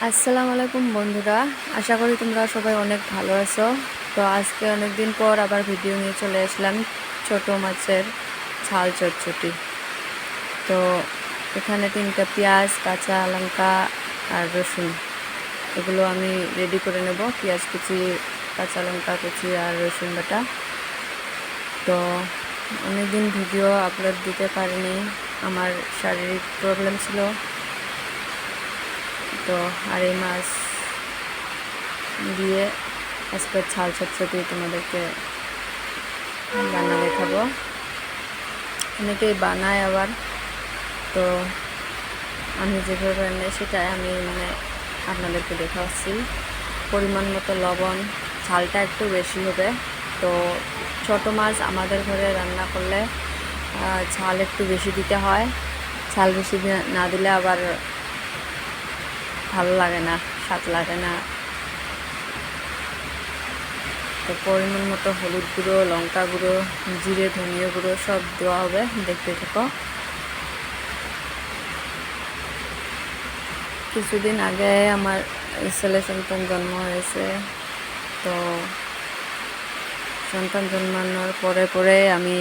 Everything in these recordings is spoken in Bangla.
আসসালামু আলাইকুম বন্ধুরা, আশা করি তোমরা সবাই অনেক ভালো আছো। তো আজকে অনেক দিন পর আবার ভিডিও নিয়ে চলে আসলাম ছোট মাছের ঝাল চটচটি। তো এখানে 3টা পেঁয়াজ, কাঁচা লঙ্কা আর রসুন, এগুলো আমি রেডি করে নেব। পেঁয়াজ কুচি, কাঁচা লঙ্কা কুচি আর রসুন বাটা। তো অনেক দিন ভিডিও আপলোড দিতে পারিনি, আমার শারীরিক প্রবলেম ছিল। তো আর এই মাছ দিয়ে আজকে ঝাল চটচটি তোমাদেরকে বানা দেখাবো। অনেকেই বানায় আবার, তো আমি যেভাবে বানাই সেটাই আমি আপনাদেরকে দেখাচ্ছি। পরিমাণ মতো লবণ, ঝালটা একটু বেশি হবে। তো ছোট মাছ আমাদের ঘরে রান্না করলে ঝাল একটু বেশি দিতে হয়। ঝাল বেশি না দিলে আবার ভালো লাগে না, স্বাদ লাগে না। তো পরিমাণ মতো হলুদ গুঁড়ো, লঙ্কা গুঁড়ো, জিরে, ধনিয়া গুঁড়ো সব দেওয়া হবে। দেখতে থাকো। কিছুদিন আগে আমার ছেলে সন্তান জন্ম হয়েছে। তো সন্তান জন্মানোর পরে আমি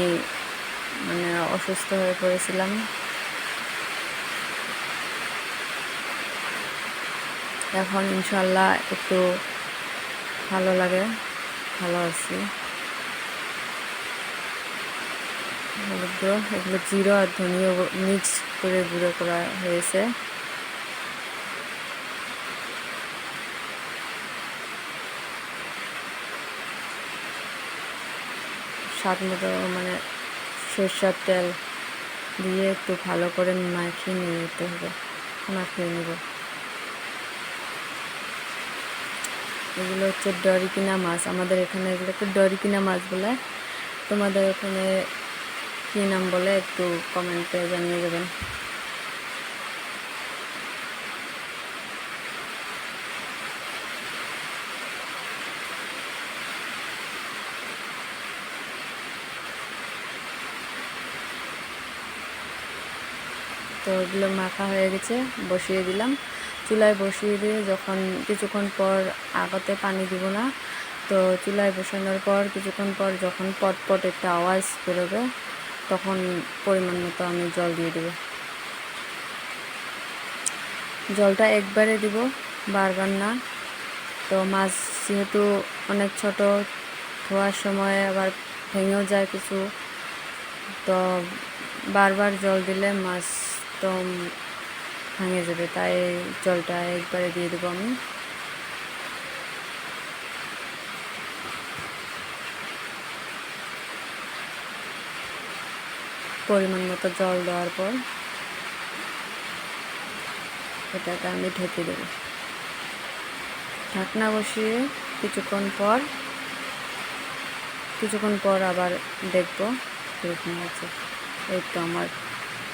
অসুস্থ হয়ে পড়েছিলাম। এখন ইনশাল্লাহ একটু ভালো লাগে, ভালো আছি। হলুদ গুঁড়ো, এগুলো জিরা আর ধনিয়া মিক্স করে গুঁড়ো করা হয়েছে। স্বাদ মতো সরষের তেল দিয়ে একটু ভালো করে মাখিয়ে নিতে হবে, মাখিয়ে নেব। এগুলো হচ্ছে ডরিকিনা মাছ, আমাদের এখানে এগুলোকে ডরিকিনা মাছ বলে। তোমাদের এখানে কী নাম বলে একটু কমেন্টে জানিয়ে দেবেন। তো এগুলো মাখা হয়ে গেছে, বসিয়ে দিলাম। চুলায় বসিয়ে দিয়ে যখন কিছুক্ষণ পর, আগাতে পানি দিব না, তো চুলায় বসানোর পর কিছুক্ষণ পর যখন পটপট একটা আওয়াজ বেরোবে তখন পরিমাণ মতো আমি জল দিয়ে দেব। জলটা একবারে দিব, বারবার না। তো মাছ যেহেতু অনেক ছোট, ধোয়ার সময় আবার ভেঙেও যায় কিছু, তো বারবার জল দিলে মাছ তো ভেঙে যাবে, তাই জলটা একবারে দিয়ে দেবো আমি। পরিমাণ মতো জল দেওয়ার পর এটাকে আমি ঢেকে দেব। ঢাকনা বসিয়ে কিছুক্ষণ পর আবার দেখবো এরকম হচ্ছে। এই তো আমার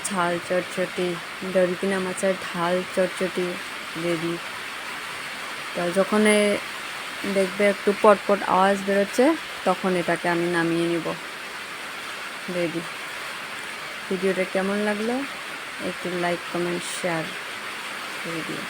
ঝাল চটচটি, ডরিকিনা মাছের ঝাল চটচটি রেডি। তো যখন দেখবে একটু পটপট আওয়াজ বেরোচ্ছে তখন এটাকে আমি নামিয়ে নিব। রেডি। ভিডিওটা কেমন লাগলো একটু লাইক, কমেন্ট, শেয়ার করে দিও।